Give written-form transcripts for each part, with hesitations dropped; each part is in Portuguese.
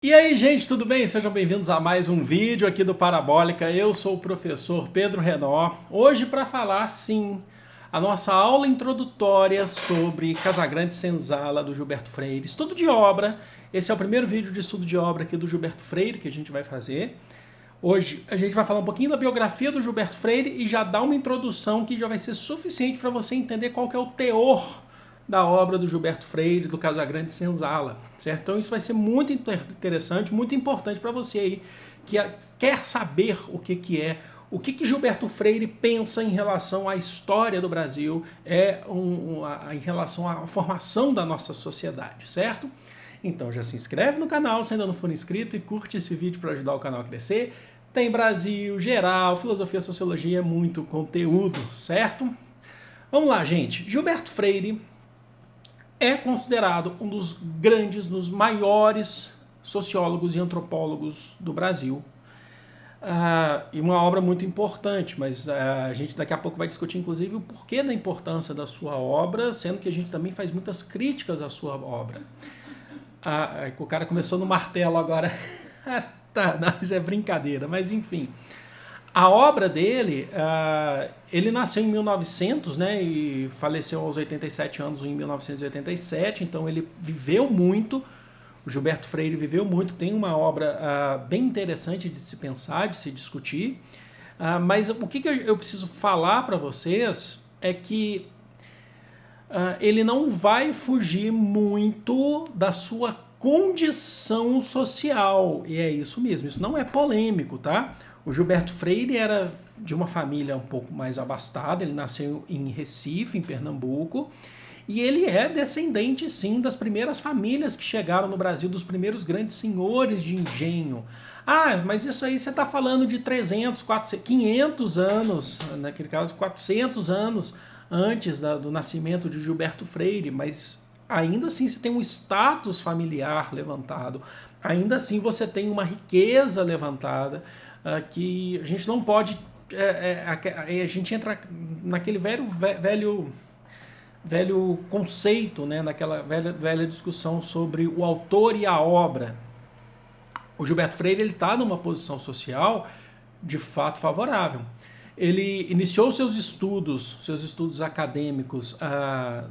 E aí, gente, tudo bem? Sejam bem-vindos a mais um vídeo aqui do Parabólica. Eu sou o professor Pedro Renó. Hoje para falar, sim, a nossa aula introdutória sobre Casagrande Senzala, do Gilberto Freire. Estudo de obra. Esse é o primeiro vídeo de estudo de obra aqui do Gilberto Freire que a gente vai fazer. Hoje a gente vai falar um pouquinho da biografia do Gilberto Freire e já dar uma introdução que já vai ser suficiente para você entender qual que é o teor da obra do Gilberto Freire, do Casagrande Senzala, certo? Então isso vai ser muito interessante, muito importante para você aí que quer saber o que Gilberto Freire pensa em relação à história do Brasil, em relação à formação da nossa sociedade, certo? Então já se inscreve no canal se ainda não for inscrito e curte esse vídeo para ajudar o canal a crescer. Tem Brasil, geral, filosofia, sociologia, muito conteúdo, certo? Vamos lá, gente. Gilberto Freire é considerado um dos grandes, dos maiores sociólogos e antropólogos do Brasil. E uma obra muito importante, mas a gente daqui a pouco vai discutir, inclusive, o porquê da importância da sua obra, sendo que a gente também faz muitas críticas à sua obra. O cara começou no martelo agora. Tá, não, isso é brincadeira, mas enfim. A obra dele, ele nasceu em 1900, né, e faleceu aos 87 anos em 1987, então ele viveu muito, o Gilberto Freire viveu muito, tem uma obra bem interessante de se pensar, de se discutir, mas o que eu preciso falar para vocês é que ele não vai fugir muito da sua condição social, e é isso mesmo, isso não é polêmico, tá? O Gilberto Freire era de uma família um pouco mais abastada, ele nasceu em Recife, em Pernambuco, e ele é descendente, sim, das primeiras famílias que chegaram no Brasil, dos primeiros grandes senhores de engenho. Mas isso aí você está falando de 300, 400, 500 anos, naquele caso 400 anos antes do nascimento de Gilberto Freire, mas ainda assim você tem um status familiar levantado, ainda assim você tem uma riqueza levantada, que a gente não pode. A gente entra naquele velho conceito, né, naquela velha discussão sobre o autor e a obra. O Gilberto Freire está numa posição social de fato favorável. Ele iniciou seus estudos acadêmicos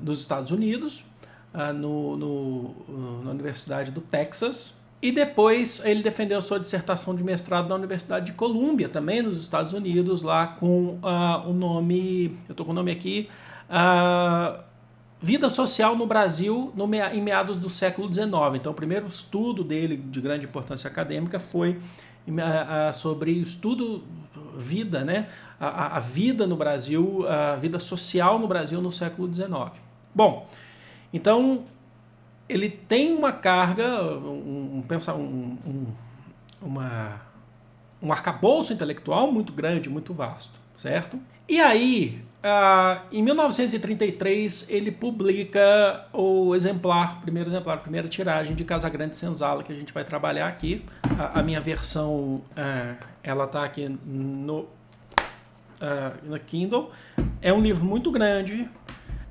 nos Estados Unidos, na Universidade do Texas, e depois ele defendeu sua dissertação de mestrado na Universidade de Colômbia, também nos Estados Unidos, lá com o nome, eu estou com o nome aqui, Vida Social no Brasil em meados do século XIX. Então o primeiro estudo dele de grande importância acadêmica foi sobre estudo vida, né? A vida no Brasil, a vida social no Brasil no século XIX. Bom, então ele tem uma carga, um arcabouço intelectual muito grande, muito vasto, certo? E aí, em 1933, ele publica o primeira tiragem de Casagrande Senzala, que a gente vai trabalhar aqui. A minha versão, ela está aqui no Kindle. É um livro muito grande,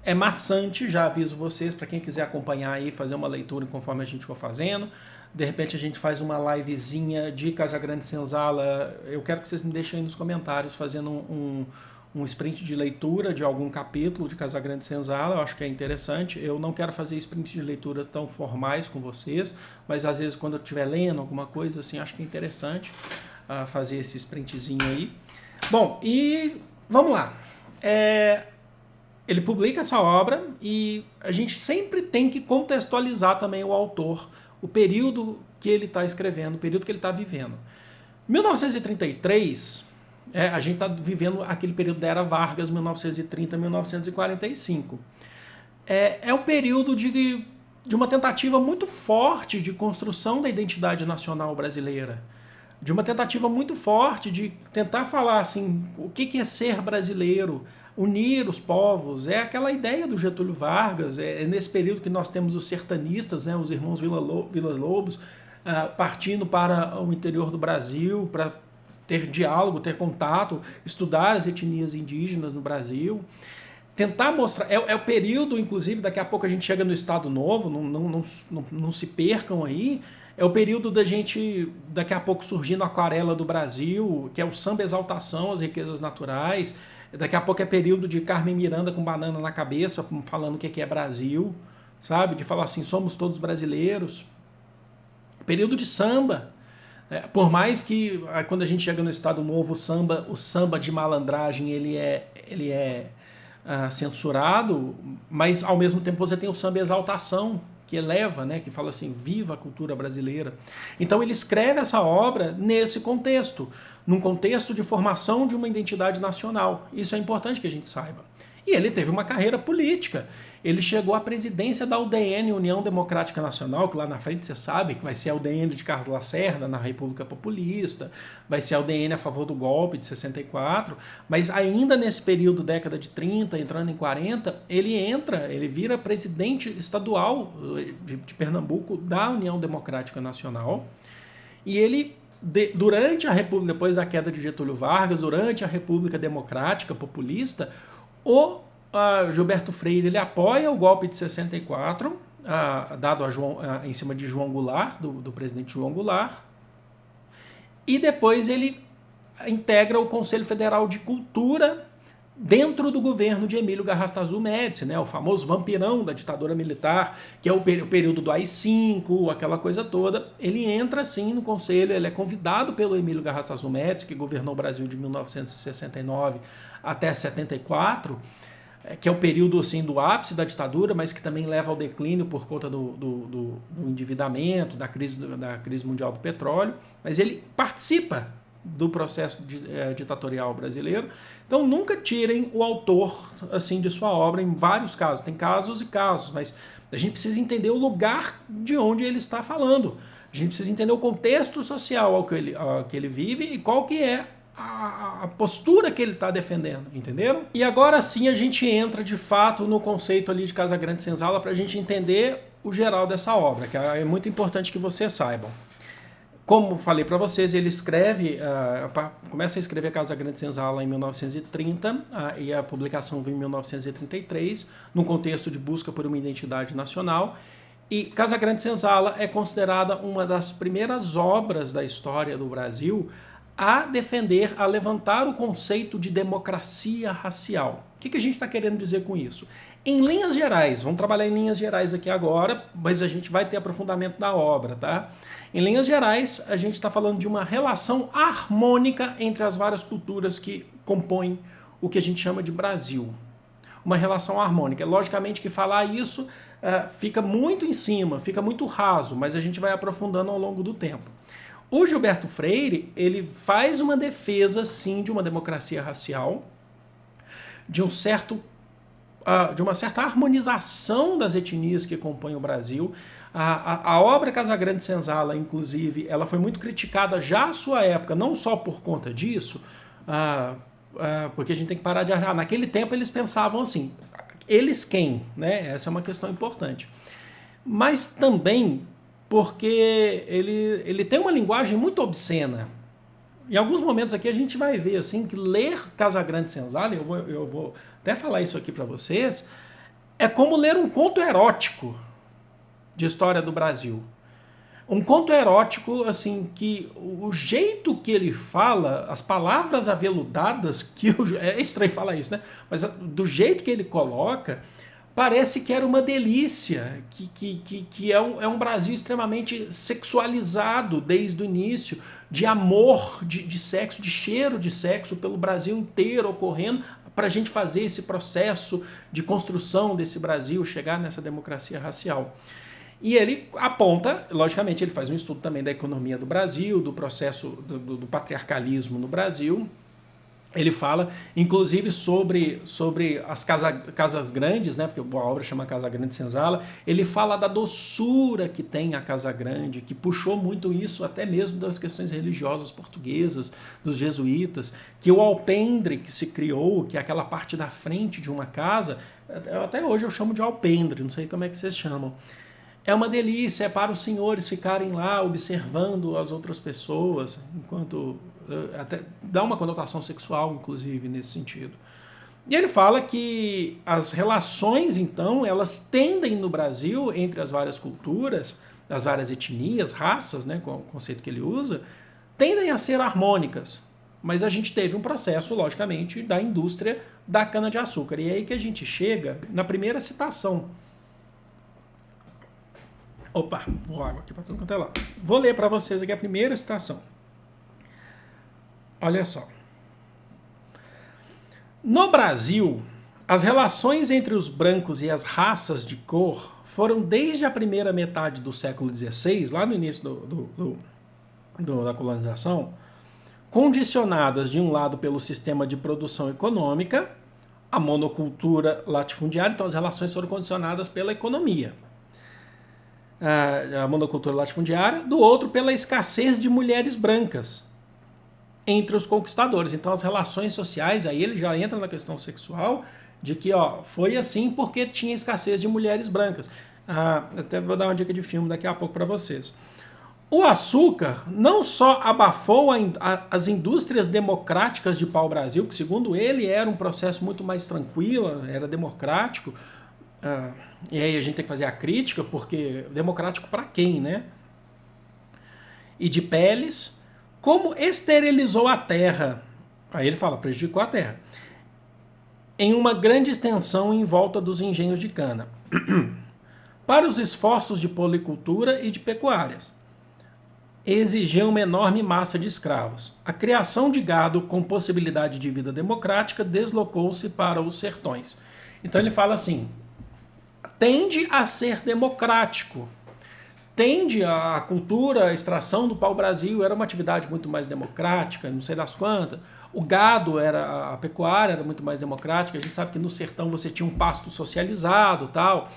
é maçante, já aviso vocês, para quem quiser acompanhar aí, fazer uma leitura conforme a gente for fazendo. De repente a gente faz uma livezinha de Casagrande Senzala. Eu quero que vocês me deixem aí nos comentários fazendo um sprint de leitura de algum capítulo de Casagrande Senzala. Eu acho que é interessante. Eu não quero fazer sprint de leitura tão formais com vocês, mas às vezes quando eu estiver lendo alguma coisa assim, acho que é interessante fazer esse sprintzinho aí. Bom, e vamos lá. Ele publica essa obra e a gente sempre tem que contextualizar também o autor, o período que ele está escrevendo, o período que ele está vivendo. 1933, a gente está vivendo aquele período da Era Vargas, 1930 a 1945. É um período de uma tentativa muito forte de construção da identidade nacional brasileira, de uma tentativa muito forte de tentar falar assim, o que é ser brasileiro, unir os povos. É aquela ideia do Getúlio Vargas. É nesse período que nós temos os sertanistas, né, os irmãos Villa-Lobos, partindo para o interior do Brasil para ter diálogo, ter contato, estudar as etnias indígenas no Brasil. Tentar mostrar... É o período, inclusive, daqui a pouco a gente chega no Estado Novo, não se percam aí, É o período da gente, daqui a pouco, surgindo a aquarela do Brasil, que é o samba exaltação às riquezas naturais. Daqui a pouco é período de Carmen Miranda com banana na cabeça, falando o que é Brasil, sabe? De falar assim, somos todos brasileiros. Período de samba. Por mais que, quando a gente chega no Estado Novo, o samba de malandragem, ele é censurado, mas ao mesmo tempo você tem o samba exaltação, que eleva, né, que fala assim, viva a cultura brasileira. Então ele escreve essa obra nesse contexto, num contexto de formação de uma identidade nacional. Isso é importante que a gente saiba. E ele teve uma carreira política. Ele chegou à presidência da UDN, União Democrática Nacional, que lá na frente você sabe que vai ser a UDN de Carlos Lacerda na República Populista, vai ser a UDN a favor do golpe de 64, mas ainda nesse período, década de 30, entrando em 40, ele vira presidente estadual de Pernambuco da União Democrática Nacional, e ele, durante a República, depois da queda de Getúlio Vargas, durante a República Democrática Populista, Gilberto Freire ele apoia o golpe de 64, dado em cima de João Goulart, do presidente João Goulart, e depois ele integra o Conselho Federal de Cultura dentro do governo de Emílio Garrastazu Médici, né, o famoso vampirão da ditadura militar, que é o período do AI-5, aquela coisa toda. Ele entra assim no conselho, ele é convidado pelo Emílio Garrastazu Médici, que governou o Brasil de 1969 até 74, que é o período assim, do ápice da ditadura, mas que também leva ao declínio por conta do endividamento, da crise mundial do petróleo. Mas ele participa do processo ditatorial brasileiro. Então nunca tirem o autor assim de sua obra em vários casos. Tem casos e casos, mas a gente precisa entender o lugar de onde ele está falando. A gente precisa entender o contexto social ao que ele vive e qual que é a postura que ele está defendendo, entenderam? E agora sim a gente entra de fato no conceito ali de Casagrande Senzala para a gente entender o geral dessa obra, que é muito importante que vocês saibam. Como falei para vocês, ele começa a escrever Casagrande Senzala em 1930 e a publicação vem em 1933, num contexto de busca por uma identidade nacional. E Casagrande Senzala é considerada uma das primeiras obras da história do Brasil a defender, a levantar o conceito de democracia racial. O que a gente está querendo dizer com isso? Em linhas gerais, vamos trabalhar em linhas gerais aqui agora, mas a gente vai ter aprofundamento da obra, tá? Em linhas gerais, a gente está falando de uma relação harmônica entre as várias culturas que compõem o que a gente chama de Brasil. Uma relação harmônica. Logicamente que falar isso fica muito em cima, fica muito raso, mas a gente vai aprofundando ao longo do tempo. O Gilberto Freire, ele faz uma defesa, sim, de uma democracia racial, de uma certa harmonização das etnias que compõem o Brasil. A obra Casagrande Senzala, inclusive, ela foi muito criticada já à sua época, não só por conta disso, porque a gente tem que parar de achar. Naquele tempo eles pensavam assim, eles quem? Né? Essa é uma questão importante. Mas também porque ele tem uma linguagem muito obscena. Em alguns momentos aqui a gente vai ver assim, que ler Casagrande Senzala, eu vou até falar isso aqui para vocês, é como ler um conto erótico de história do Brasil. Um conto erótico, assim, que o jeito que ele fala, as palavras aveludadas, é estranho falar isso, né? Mas do jeito que ele coloca, parece que era uma delícia, que é um Brasil extremamente sexualizado desde o início, de amor, de sexo, de cheiro de sexo pelo Brasil inteiro ocorrendo, para a gente fazer esse processo de construção desse Brasil, chegar nessa democracia racial. E ele aponta, logicamente, ele faz um estudo também da economia do Brasil, do processo do patriarcalismo no Brasil. Ele fala, inclusive, sobre as casas grandes, né? Porque a obra chama Casagrande Senzala. Ele fala da doçura que tem a Casa Grande, que puxou muito isso até mesmo das questões religiosas portuguesas, dos jesuítas, que o alpendre que se criou, que é aquela parte da frente de uma casa, até hoje eu chamo de alpendre, não sei como é que vocês chamam. É uma delícia, é para os senhores ficarem lá observando as outras pessoas, enquanto até dá uma conotação sexual, inclusive, nesse sentido. E ele fala que as relações, então, elas tendem no Brasil, entre as várias culturas, das várias etnias, raças, né, com o conceito que ele usa, tendem a ser harmônicas. Mas a gente teve um processo, logicamente, da indústria da cana-de-açúcar. E é aí que a gente chega na primeira citação. Opa, vou água aqui para tudo quanto é lá. Vou ler para vocês aqui a primeira citação. Olha só. No Brasil, as relações entre os brancos e as raças de cor foram desde a primeira metade do século XVI, lá no início da colonização, condicionadas de um lado pelo sistema de produção econômica, a monocultura latifundiária, então as relações foram condicionadas pela economia, a monocultura latifundiária, do outro pela escassez de mulheres brancas entre os conquistadores. Então as relações sociais, aí ele já entra na questão sexual, de que foi assim porque tinha escassez de mulheres brancas. Até vou dar uma dica de filme daqui a pouco para vocês. O açúcar não só abafou as indústrias democráticas de pau-brasil, que segundo ele era um processo muito mais tranquilo, era democrático, e aí a gente tem que fazer a crítica, porque democrático para quem, né? E de peles, como esterilizou a terra, aí ele fala, prejudicou a terra, em uma grande extensão em volta dos engenhos de cana, para os esforços de policultura e de pecuárias. Exigiu uma enorme massa de escravos. A criação de gado com possibilidade de vida democrática deslocou-se para os sertões. Então ele fala assim, tende a ser democrático, tende a cultura, a extração do pau-brasil era uma atividade muito mais democrática, não sei das quantas. O gado, a pecuária era muito mais democrática, a gente sabe que no sertão você tinha um pasto socializado e tal,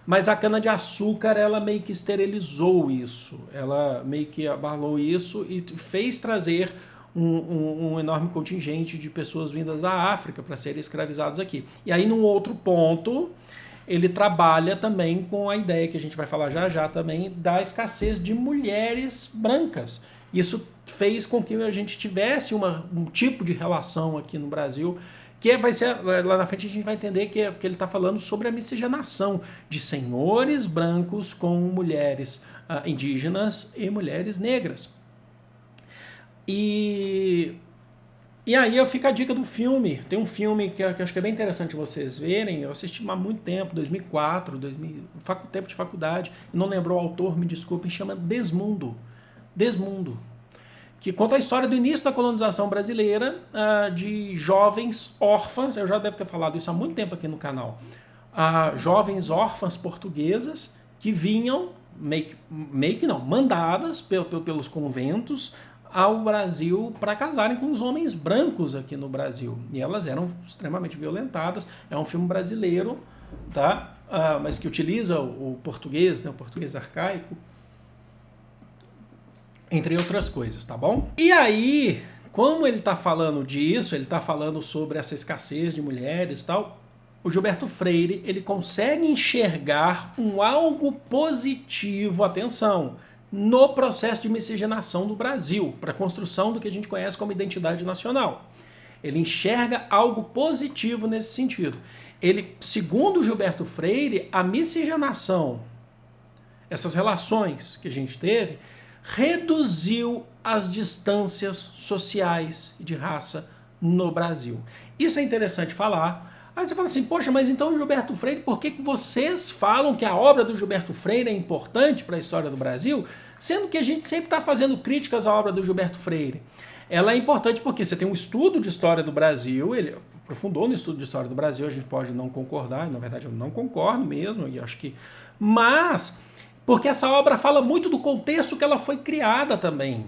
mas a cana-de-açúcar, ela meio que esterilizou isso, ela meio que abalou isso e fez trazer um enorme contingente de pessoas vindas da África para serem escravizadas aqui. E aí, num outro ponto, ele trabalha também com a ideia que a gente vai falar já já também da escassez de mulheres brancas. Isso fez com que a gente tivesse um tipo de relação aqui no Brasil que vai ser, lá na frente a gente vai entender que ele está falando sobre a miscigenação de senhores brancos com mulheres indígenas e mulheres negras. E aí fica a dica do filme. Tem um filme que eu acho que é bem interessante vocês verem. Eu assisti há muito tempo, 2004, tempo de faculdade. Eu não lembro o autor, me desculpem, chama Desmundo. Desmundo. Que conta a história do início da colonização brasileira, de jovens órfãs, eu já devo ter falado isso há muito tempo aqui no canal, jovens órfãs portuguesas que vinham, mandadas pelos conventos ao Brasil para casarem com os homens brancos aqui no Brasil. E elas eram extremamente violentadas. É um filme brasileiro, tá? Mas que utiliza o português, né, o português arcaico, entre outras coisas, tá bom? E aí, como ele está falando disso, ele está falando sobre essa escassez de mulheres e tal, o Gilberto Freire, ele consegue enxergar algo positivo, atenção, no processo de miscigenação do Brasil, para a construção do que a gente conhece como identidade nacional. Ele enxerga algo positivo nesse sentido. Ele, segundo Gilberto Freire, a miscigenação, essas relações que a gente teve, reduziu as distâncias sociais de raça no Brasil. Isso é interessante falar. Aí você fala assim, poxa, mas então o Gilberto Freire, por que vocês falam que a obra do Gilberto Freire é importante para a história do Brasil, sendo que a gente sempre está fazendo críticas à obra do Gilberto Freire? Ela é importante porque você tem um estudo de história do Brasil, ele aprofundou no estudo de história do Brasil, a gente pode não concordar, na verdade eu não concordo mesmo, e acho que... Mas... porque essa obra fala muito do contexto que ela foi criada também.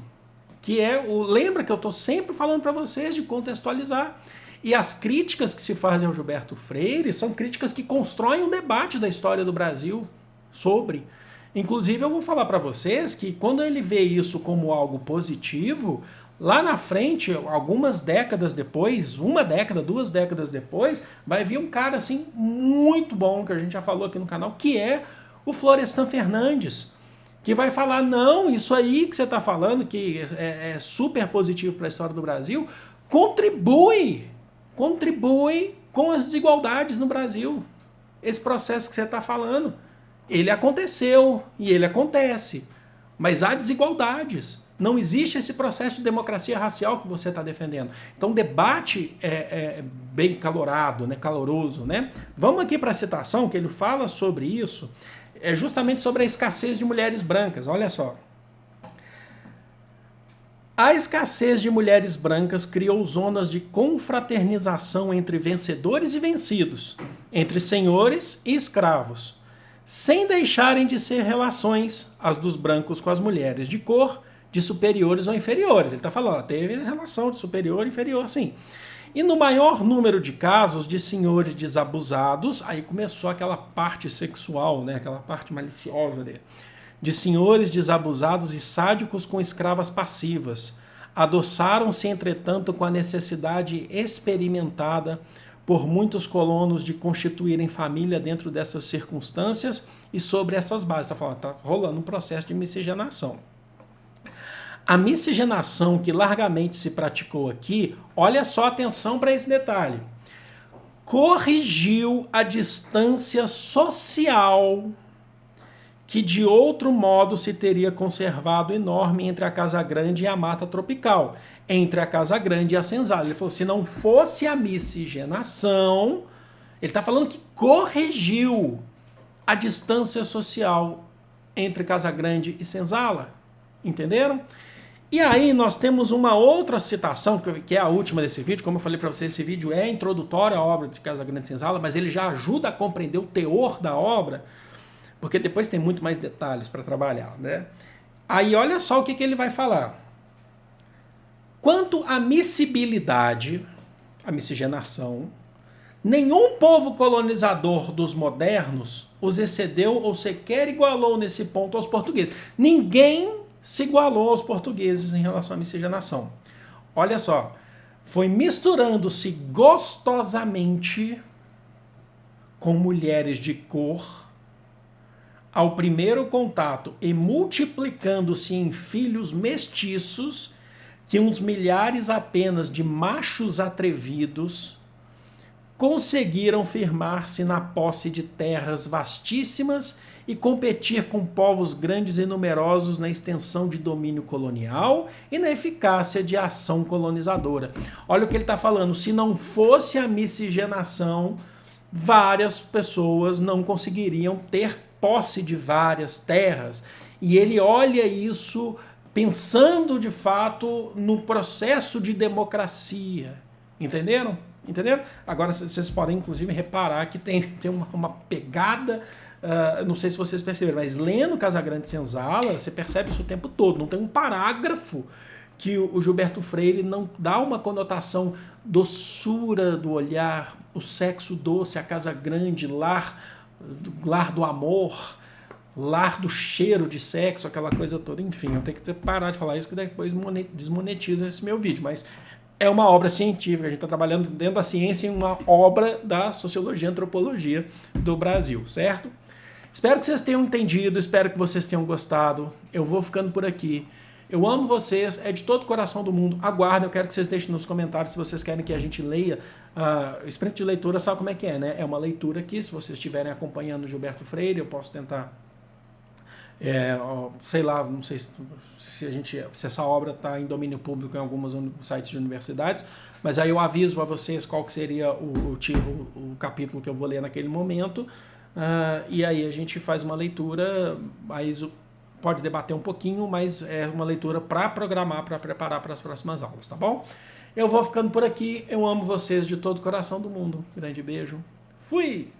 Que lembra que eu estou sempre falando para vocês de contextualizar. E as críticas que se fazem ao Gilberto Freire são críticas que constroem um debate da história do Brasil sobre. Inclusive eu vou falar para vocês que quando ele vê isso como algo positivo, lá na frente, algumas décadas depois, 1 década, 2 décadas depois, vai vir um cara assim muito bom, que a gente já falou aqui no canal, que é o Florestan Fernandes, que vai falar, não, isso aí que você está falando, que é super positivo para a história do Brasil, contribui com as desigualdades no Brasil. Esse processo que você está falando. Ele aconteceu e ele acontece, mas há desigualdades. Não existe esse processo de democracia racial que você está defendendo. Então o debate é bem calorado, né, caloroso. Né? Vamos aqui para a citação que ele fala sobre isso, é justamente sobre a escassez de mulheres brancas. Olha só. A escassez de mulheres brancas criou zonas de confraternização entre vencedores e vencidos, entre senhores e escravos, sem deixarem de ser relações, as dos brancos com as mulheres de cor, de superiores ou inferiores. Ele está falando, teve relação de superior e inferior, sim. E no maior número de casos de senhores desabusados, aí começou aquela parte sexual, né, aquela parte maliciosa dele, de senhores desabusados e sádicos com escravas passivas. Adoçaram-se, entretanto, com a necessidade experimentada por muitos colonos de constituírem família dentro dessas circunstâncias e sobre essas bases. Está rolando um processo de miscigenação. A miscigenação que largamente se praticou aqui, olha só atenção para esse detalhe, corrigiu a distância social que de outro modo se teria conservado enorme entre a Casa Grande e a Mata Tropical, entre a Casa Grande e a Senzala. Ele falou, se não fosse a miscigenação, ele está falando que corrigiu a distância social entre Casa Grande e Senzala. Entenderam? E aí nós temos uma outra citação, que é a última desse vídeo. Como eu falei para vocês, esse vídeo é introdutório à obra de Casa Grande e Senzala, mas ele já ajuda a compreender o teor da obra, porque depois tem muito mais detalhes para trabalhar, né? Aí olha só o que ele vai falar. Quanto à miscibilidade, a miscigenação, nenhum povo colonizador dos modernos os excedeu ou sequer igualou nesse ponto aos portugueses. Ninguém se igualou aos portugueses em relação à miscigenação. Olha só, foi misturando-se gostosamente com mulheres de cor ao primeiro contato e multiplicando-se em filhos mestiços que uns milhares apenas de machos atrevidos conseguiram firmar-se na posse de terras vastíssimas e competir com povos grandes e numerosos na extensão de domínio colonial e na eficácia de ação colonizadora. Olha o que ele está falando, se não fosse a miscigenação, várias pessoas não conseguiriam ter posse de várias terras. E ele olha isso pensando de fato no processo de democracia. Entenderam? Entenderam? Agora vocês podem inclusive reparar que tem uma pegada, não sei se vocês perceberam, mas lendo Casa Grande e Senzala, você percebe isso o tempo todo. Não tem um parágrafo que o Gilberto Freire não dá uma conotação doçura do olhar, o sexo doce, a casa grande, lar do amor, lar do cheiro de sexo, aquela coisa toda. Enfim, eu tenho que parar de falar isso, que depois desmonetiza esse meu vídeo, mas é uma obra científica, a gente está trabalhando dentro da ciência em uma obra da sociologia e antropologia do Brasil, certo? Espero que vocês tenham entendido, espero que vocês tenham gostado. Eu vou ficando por aqui. Eu amo vocês, é de todo o coração do mundo. Aguardem, eu quero que vocês deixem nos comentários se vocês querem que a gente leia. Sprint de leitura, sabe como é que é, né? É uma leitura aqui, se vocês estiverem acompanhando o Gilberto Freire, eu posso tentar, sei lá, não sei se essa obra está em domínio público em alguns sites de universidades, mas aí eu aviso para vocês qual que seria o capítulo que eu vou ler naquele momento, e aí a gente faz uma leitura, aí pode debater um pouquinho, mas é uma leitura para programar, para preparar para as próximas aulas, tá bom? Eu vou ficando por aqui, eu amo vocês de todo o coração do mundo. Grande beijo, fui!